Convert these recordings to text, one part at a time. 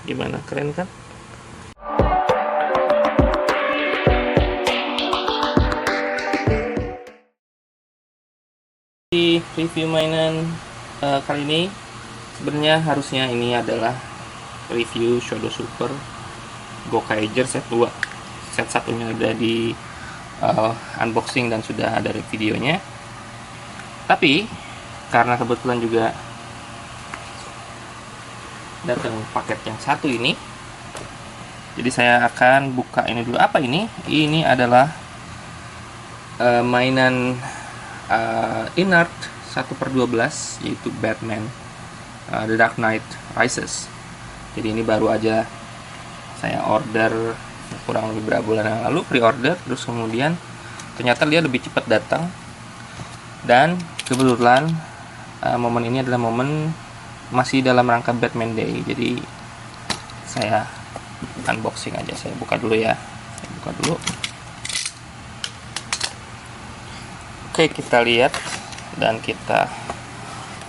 Gimana, keren kan? Di review mainan kali ini sebenarnya harusnya ini adalah review Shodo Super Gokaiger set 2. Set satunya udah di unboxing dan sudah ada videonya. Tapi karena kebetulan juga datang paket yang satu ini, jadi saya akan buka ini dulu. Apa ini? Ini adalah mainan Inart 1/12, yaitu Batman The Dark Knight Rises. Jadi ini baru aja saya order kurang lebih beberapa bulan yang lalu, pre-order, terus kemudian ternyata dia lebih cepat datang. Dan kebetulan momen ini adalah momen masih dalam rangka Batman Day, jadi saya unboxing aja. Saya buka dulu ya. Saya buka dulu. Oke, kita lihat dan kita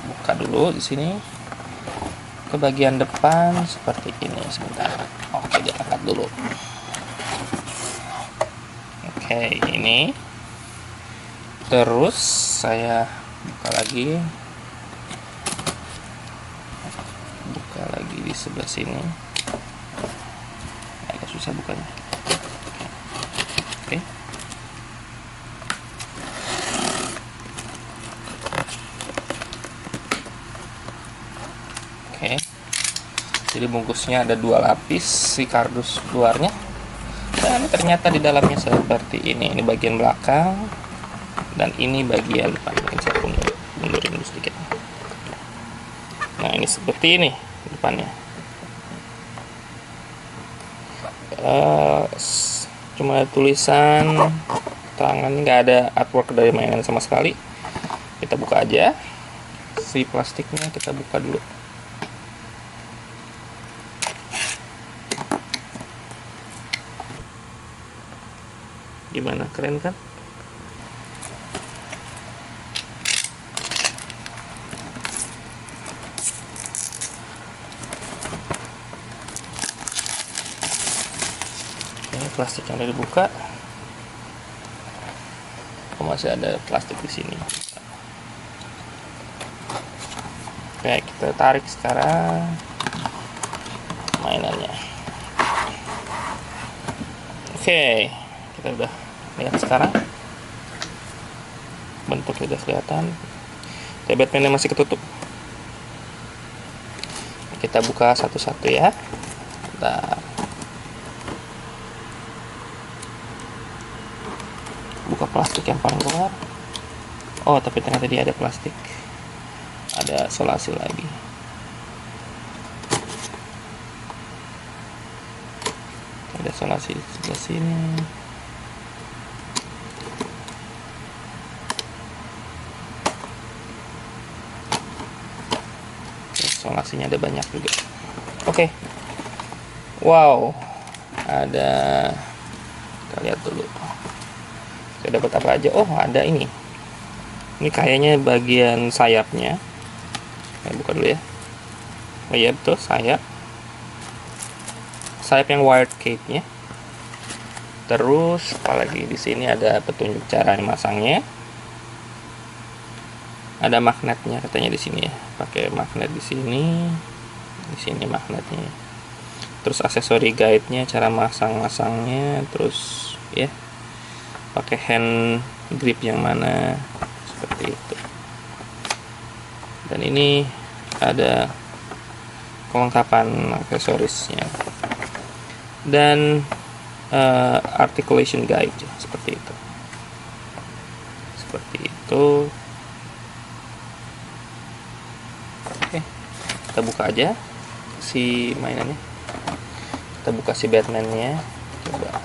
buka dulu di sini ke bagian depan seperti ini. Sebentar. Oke, diangkat dulu. Oke, ini. Terus saya buka lagi di sebelah sini. Agak susah bukanya. Oke. Oke. Jadi bungkusnya ada 2 lapis si kardus luarnya. Dan ternyata di dalamnya seperti ini. Ini bagian belakang dan ini bagian depan. Ini saya mundurin dulu sedikit. Nah, ini seperti ini depannya. Cuma ada tulisan, tangan, nggak ada artwork dari mainan sama sekali. Kita buka aja si plastiknya, kita buka dulu. Gimana, keren kan? Plastik yang udah dibuka. Masih ada plastik di sini. Oke, kita tarik sekarang mainannya. Oke, kita udah lihat sekarang. Bentuknya udah kelihatan. Batman-nya masih ketutup. Kita buka satu-satu ya. Bentar. Buka plastik yang paling luar. Oh, tapi ternyata dia ada plastik, ada solasi lagi. Ada solasi di sebelah sini. Solasinya ada banyak juga. Oke. Wow, ada, kita lihat dulu. Saya dapat apa aja? Oh, ada ini. Ini kayaknya bagian sayapnya. Saya buka dulu ya. Oh iya, betul, sayap. Sayap yang wired cape-nya. Terus apalagi di sini ada petunjuk cara memasangnya. Ada magnetnya katanya di sini ya. Pakai magnet di sini. Di sini magnetnya. Terus aksesori guide-nya, cara masang-masangnya, terus ya. Pakai hand grip yang mana, seperti itu. Dan ini ada kelengkapan aksesorisnya dan articulation guide seperti itu. Oke, kita buka aja si mainannya. Kita buka si Batman-nya. Coba.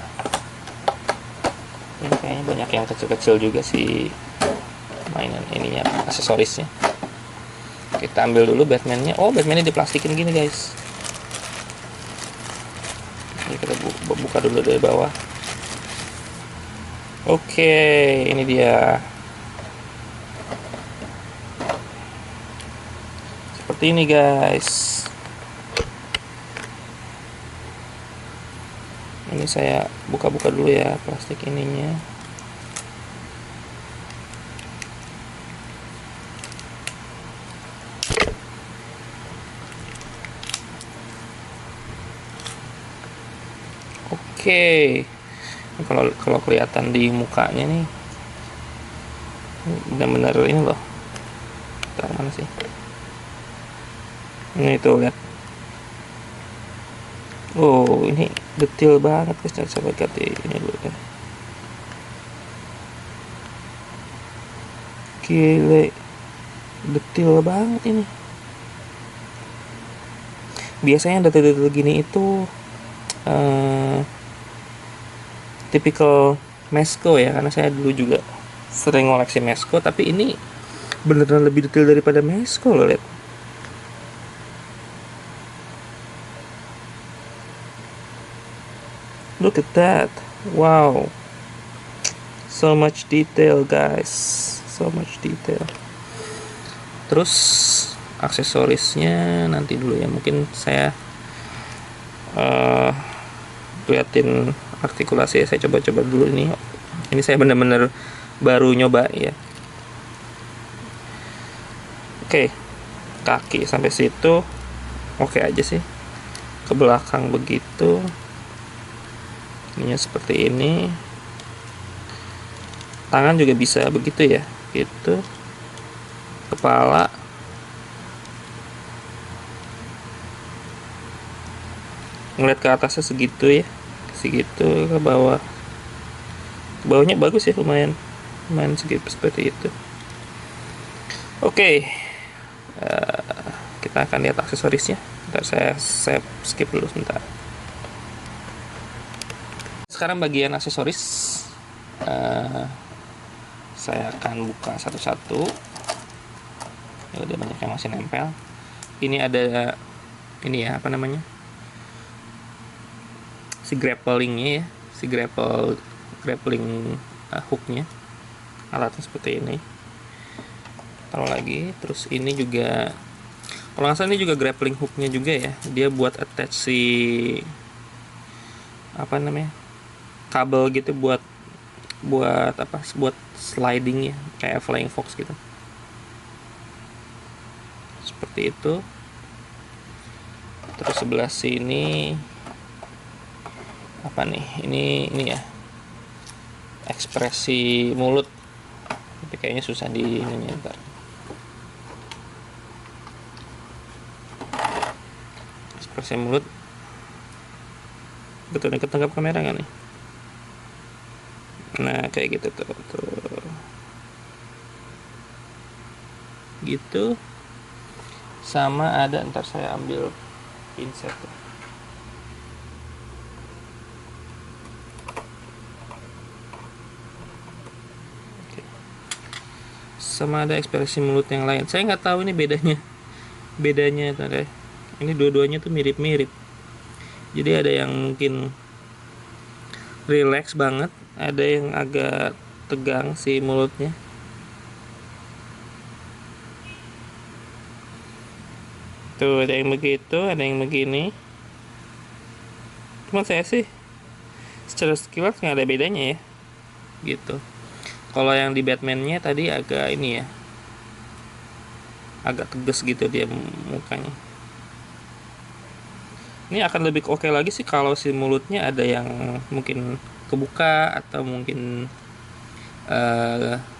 Ini kayaknya banyak yang kecil-kecil juga si mainan ininya, aksesorisnya. Kita ambil dulu Batman-nya. Oh, Batman-nya diplastikin gini, guys. Ini kita buka dulu dari bawah. Oke, ini dia. Seperti ini, guys. Ini saya buka-buka dulu ya plastik ininya. Oke, kalau kelihatan di mukanya nih benar-benar ini loh. Taruh mana sih? Ini tuh lihat. Oh, ini detail banget guys. Coba lihat ini dulu kan. Gile, detail banget ini. Biasanya detail-detail gini itu tipikal Mesco ya, karena saya dulu juga sering ngoleksi Mesco, tapi ini beneran lebih detail daripada Mesco loh, lihat. Look at that. Wow. So much detail, guys. So much detail. Terus aksesorisnya nanti dulu ya. Mungkin saya liatin artikulasi. Saya coba-coba dulu ini. Ini saya benar-benar baru nyoba ya. Oke. Kaki sampai situ oke aja sih. Ke belakang begitu. Ininya seperti ini. Tangan juga bisa begitu ya, gitu. Kepala ngeliat ke atasnya segitu ya, segitu. Ke bawah, ke bawahnya bagus ya, lumayan segitu seperti itu. Oke, kita akan lihat aksesorisnya. Ntar saya skip dulu sebentar. Sekarang bagian aksesoris, saya akan buka satu-satu. Ya udah banyak yang masih nempel. Ini ada ini ya, apa namanya, si grapplingnya ya, si grappling hooknya, alatnya seperti ini. Taruh lagi. Terus ini juga, kalau nggak salah ini juga grappling hooknya juga ya, dia buat attach si apa namanya, kabel gitu, buat apa, buat sliding ya, kayak flying fox gitu, seperti itu. Terus sebelah sini apa nih, ini ya, ekspresi mulut, tapi kayaknya susah di ini ntar. Ekspresi mulut, betul nih, ketangkap kamera nggak nih? Nah kayak gitu tuh gitu. Sama ada, ntar saya ambil pinset tuh. Sama ada ekspresi mulut yang lain. Saya nggak tahu ini bedanya tadi. Ini dua-duanya tuh mirip-mirip. Jadi ada yang mungkin relax banget, ada yang agak tegang si mulutnya. Tuh ada yang begitu, ada yang begini. Cuma saya sih secara sekilas nggak ada bedanya ya, gitu. Kalau yang di Batman-nya tadi agak ini ya, agak tegas gitu dia mukanya. Ini akan lebih oke lagi sih kalau si mulutnya ada yang mungkin kebuka, atau mungkin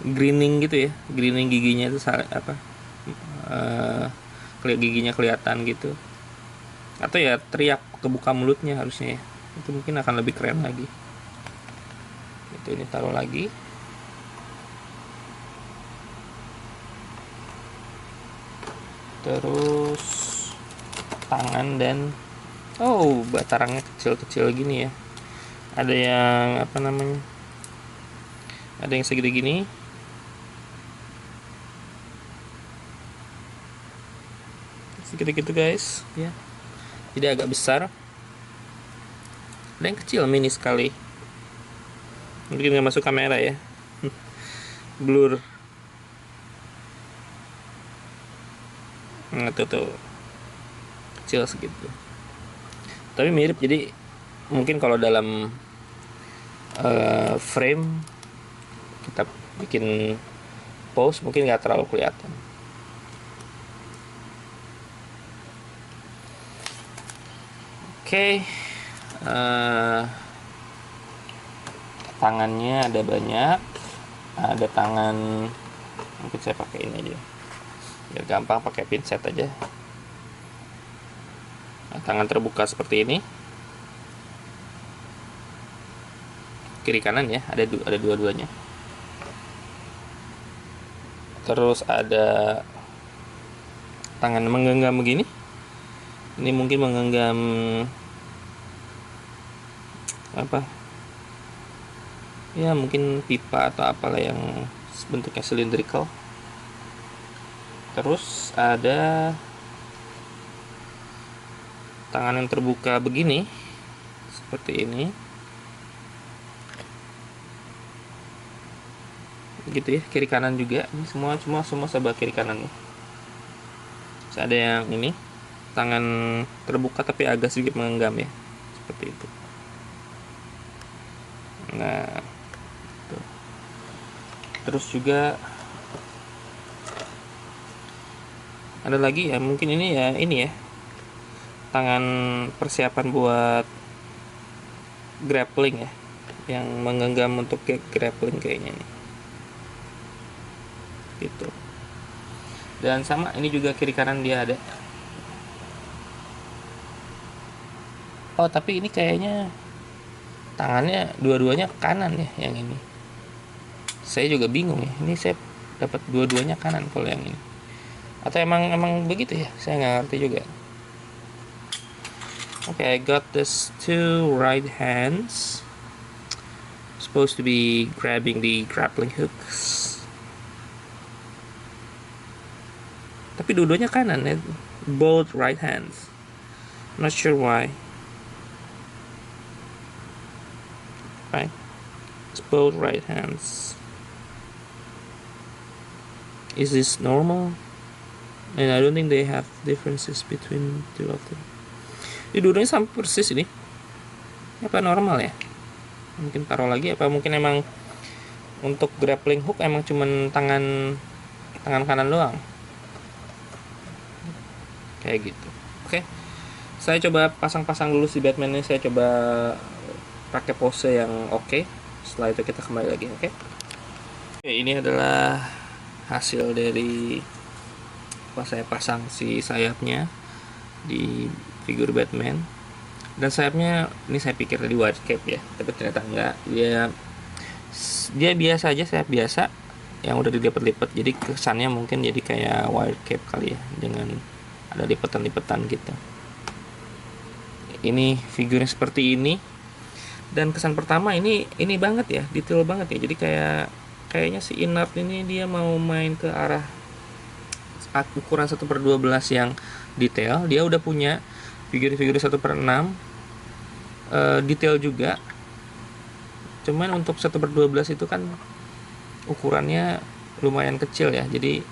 grinning gitu ya, grinning giginya itu apa, giginya kelihatan gitu, atau ya teriak kebuka mulutnya harusnya ya. Itu mungkin akan lebih keren lagi. Itu, ini taruh lagi. Terus tangan dan batarangnya kecil-kecil gini ya. Ada yang apa namanya, ada yang segede gini, segede gitu guys ya. Jadi agak besar. Ada yang kecil, mini sekali, mungkin nggak masuk kamera ya. Blur. Nah tuh kecil segitu, tapi mirip. Jadi mungkin kalau dalam frame kita bikin pose mungkin nggak terlalu kelihatan. Oke, tangannya ada banyak, ada tangan, mungkin saya pakai ini aja biar gampang, pakai pinset aja. Nah, tangan terbuka seperti ini, kiri kanan ya, ada dua-duanya. Terus ada tangan menggenggam begini, ini mungkin menggenggam apa ya, mungkin pipa atau apalah yang bentuknya cylindrical. Terus ada tangan yang terbuka begini, seperti ini, gitu ya, kiri kanan juga. Ini semua serba kiri kanan nih. Terus ada yang ini, tangan terbuka tapi agak sedikit menggenggam ya, seperti itu. Nah, tuh. Terus juga ada lagi ya, mungkin ini ya tangan persiapan buat grappling ya, yang menggenggam untuk grappling kayaknya nih, gitu. Dan sama ini juga kiri kanan dia ada. Oh tapi ini kayaknya tangannya dua-duanya kanan ya, yang ini. Saya juga bingung ya, ini saya dapat dua-duanya kanan kalau yang ini. Atau emang begitu ya, saya nggak ngerti juga. Okay, I got this two right hands, supposed to be grabbing the grappling hooks. Tapi dua-duanya kanan ya, both right hands. Not sure why. Right, it's both right hands. Is this normal? And I don't think they have differences between two of them. Ini dua-duanya sama persis ini. Apa normal ya? Mungkin taruh lagi, apa mungkin emang untuk grappling hook emang cuman tangan kanan doang. Kayak gitu. Oke. Saya coba pasang-pasang dulu si Batman ini, saya coba pakai pose yang oke. Setelah itu kita kembali lagi, oke? Oke, ini adalah hasil dari pas saya pasang si sayapnya di figur Batman. Dan sayapnya ini saya pikir tadi wide cape ya, tapi ternyata enggak. Dia biasa aja, sayap biasa yang udah dilipat-lipat. Jadi kesannya mungkin jadi kayak wide cape kali ya, dengan ada lipetan-lipetan gitu. Ini figurnya seperti ini. Dan kesan pertama ini banget ya, detail banget ya. Jadi kayaknya si Inart ini dia mau main ke arah ukuran 1/12 yang detail. Dia udah punya figur-figur 1/6 detail juga. Cuman untuk 1/12 itu kan ukurannya lumayan kecil ya. Jadi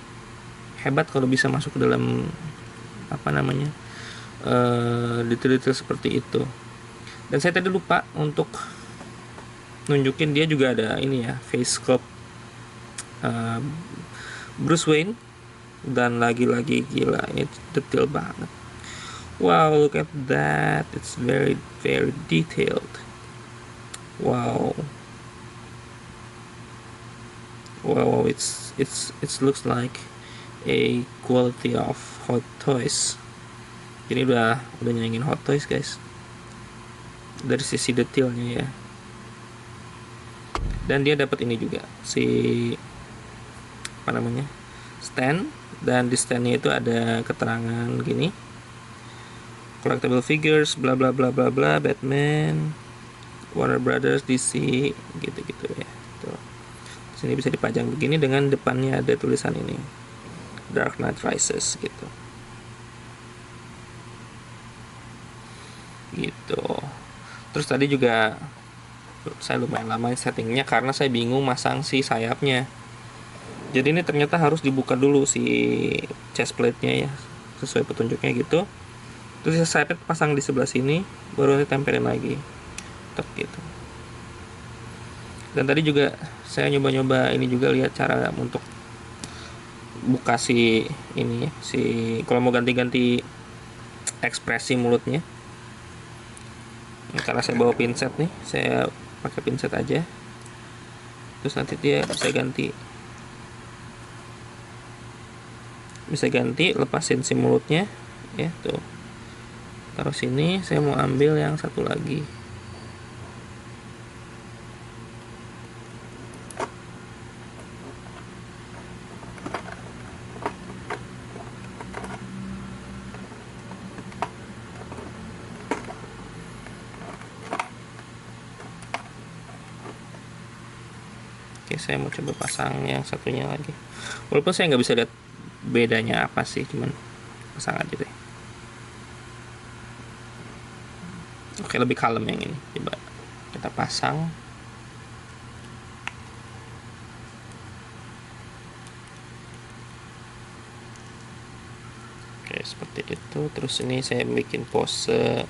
hebat kalau bisa masuk ke dalam apa namanya, detail-detail seperti itu. Dan saya tadi lupa untuk nunjukin dia juga ada ini ya, face sculpt Bruce Wayne. Dan lagi-lagi gila, ini detail banget. Wow, look at that, it's very very detailed. Wow, it looks like a quality of Hot Toys. Jadi udah nyanyiin Hot Toys guys, dari sisi detailnya ya. Dan dia dapat ini juga, si apa namanya, stand. Dan di standnya itu ada keterangan gini, collectible figures bla bla bla bla bla, Batman, Warner Brothers, DC, gitu-gitu ya. Tuh. Sini bisa dipajang begini, dengan depannya ada tulisan ini, Dark Knight Rises gitu. Gitu. Terus tadi juga saya lumayan lama settingnya karena saya bingung masang si sayapnya. Jadi ini ternyata harus dibuka dulu si chest plate-nya ya, sesuai petunjuknya gitu. Terus sayapnya pasang di sebelah sini, baru ditempelin lagi. gitu. Dan tadi juga saya nyoba-nyoba ini juga, lihat cara untuk buka si ini, si kalau mau ganti-ganti ekspresi mulutnya. Karena saya bawa pinset nih, saya pakai pinset aja. Terus nanti dia bisa ganti lepasin si mulutnya ya, tuh taruh sini. Saya mau ambil yang satu lagi. Oke, saya mau coba pasang yang satunya lagi, walaupun saya nggak bisa lihat bedanya apa sih, cuman pasang aja deh. Oke, lebih kalem yang ini, coba kita pasang. Oke, seperti itu. Terus ini saya bikin pose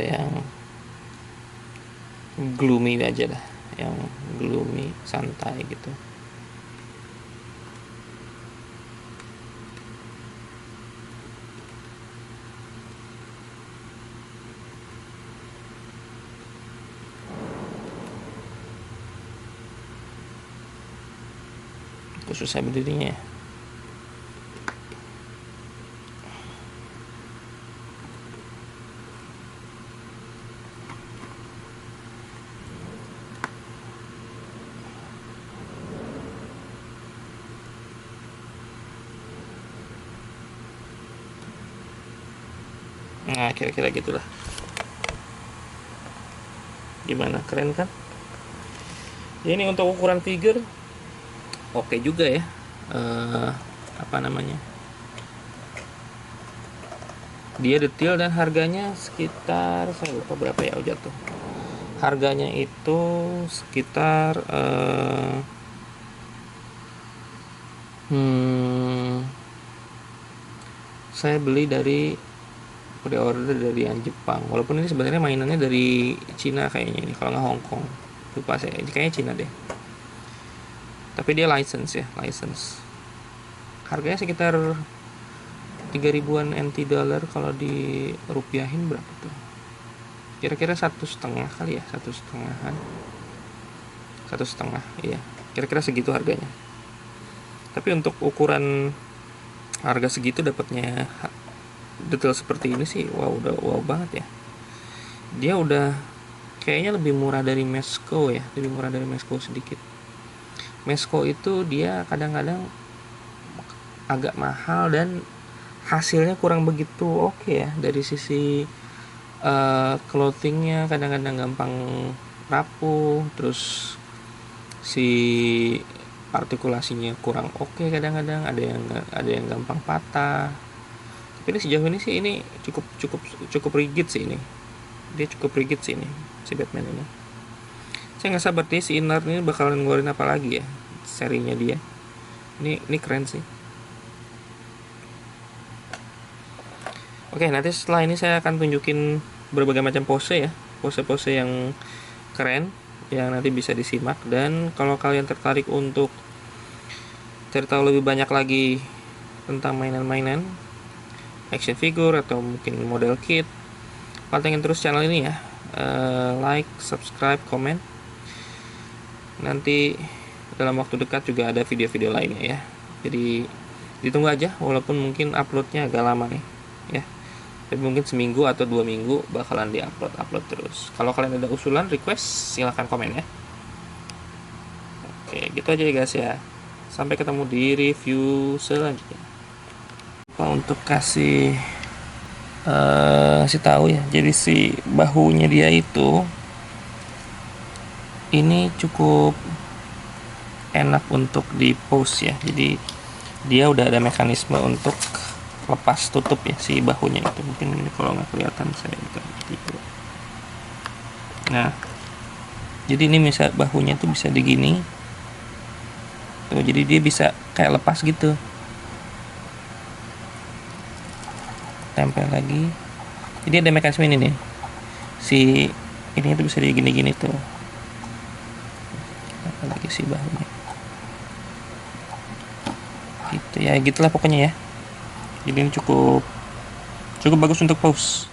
yang gloomy aja dah, yang gloomy, santai gitu. Khusus saya berdirinya ya. Nah, kira-kira gitulah. Gimana, keren kan? Ya, ini untuk ukuran figure oke juga ya. Apa namanya, dia detail dan harganya sekitar, saya lupa berapa ya jatuh. Harganya itu sekitar saya beli dari pre-order dari yang Jepang, walaupun ini sebenarnya mainannya dari Cina kayaknya, ini kalau nggak Hong Kong, lupa saya, kayaknya Cina deh. Tapi dia license ya, license. Harganya sekitar 3.000-an NT dollar, kalau di rupiahin berapa tuh? Kira-kira 1,5 kali ya, 1,5-an, 1,5, iya, kira-kira segitu harganya. Tapi untuk ukuran harga segitu dapatnya detail seperti ini sih, udah wow banget ya. Dia udah kayaknya lebih murah dari Mesco ya, lebih murah dari Mesco sedikit. Mesco itu dia kadang-kadang agak mahal dan hasilnya kurang begitu oke ya, dari sisi clothingnya kadang-kadang gampang rapuh, terus si artikulasinya kurang oke, kadang-kadang ada yang gampang patah. Tapi ini sejauh ini sih ini cukup rigid sih ini. Dia cukup rigid sih ini, si Batman ini. Saya nggak sabar nih si Inner ini bakalan ngeluarin apa lagi ya serinya dia. Ini keren sih. Oke, nanti setelah ini saya akan tunjukin berbagai macam pose ya, pose-pose yang keren yang nanti bisa disimak. Dan kalau kalian tertarik untuk cari tahu lebih banyak lagi tentang mainan-mainan action figure atau mungkin model kit, pantengin terus channel ini ya. Like, subscribe, komen. Nanti dalam waktu dekat juga ada video-video lainnya ya, jadi ditunggu aja, walaupun mungkin uploadnya agak lama nih ya, tapi mungkin seminggu atau 2 minggu bakalan diupload terus. Kalau kalian ada usulan, request, silahkan komen ya. Oke, gitu aja ya guys ya. Sampai ketemu di review selanjutnya. Untuk kasih tahu ya, jadi si bahunya dia itu ini cukup enak untuk di pose ya. Jadi dia udah ada mekanisme untuk lepas tutup ya si bahunya itu. Mungkin ini kalau nggak kelihatan saya ganti. Nah, jadi ini misal bahunya tuh bisa digini tuh, jadi dia bisa kayak lepas gitu, tempel lagi. Jadi ada mekanisme ini nih, si ini tuh bisa digini-gini tuh, apalagi si bahunya gitu ya, gitulah pokoknya ya. Jadi ini cukup bagus untuk pause.